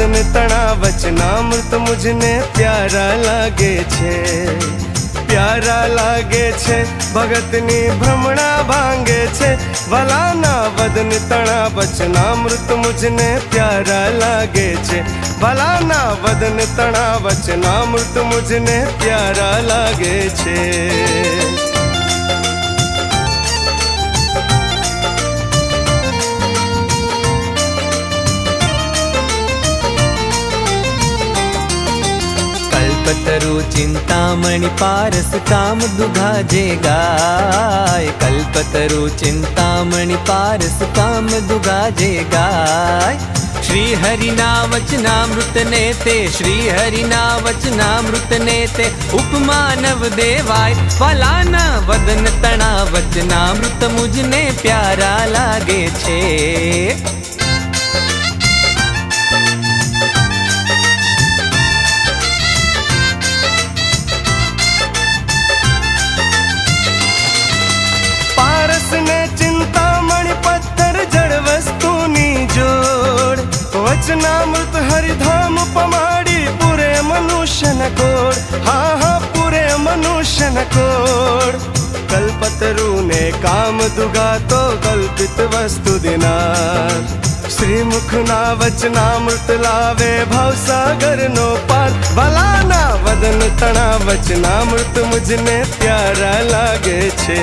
વદન તણા વચનામૃત મુझને પ્યારા લાગે છે, પ્યારા લાગે છે, ભગતની ભ્રમણા ભાંગે છે। ભલાના વદન તણા વચનામૃત મુझને પ્યારા લાગે છે, ભલાના વદન તણા વચનામૃત મુझને પ્યારા લાગે છે। कल्पतरु चिंतामणि पारस काम दुघाजे गाय, कल्पतरु चिंतामणि पारस काम दुघाजे गाय। श्री हरिना वचनामृत ने ते, श्री हरिना वचनामृत ने ते उपमा नव देवाय। फलाना वदन तणा वचनामृत मुझने प्यारा लागे छे। चिंतामणि पत्थर जड़ वस्तुनी जोड़, वचनामृत हरिधाम पमाड़ी पूरे मनुष्य न कोड़। हाँ हाँ पूरे मनुष्य न कोड़। कल्पतरु ने काम दुगा तो कल्पित वस्तु दिनार, श्रीमुखना वचनामृत लावे भवसागर नो पार। भलाना वदन तणा वचनामृत मुझने प्यारा लागे छे।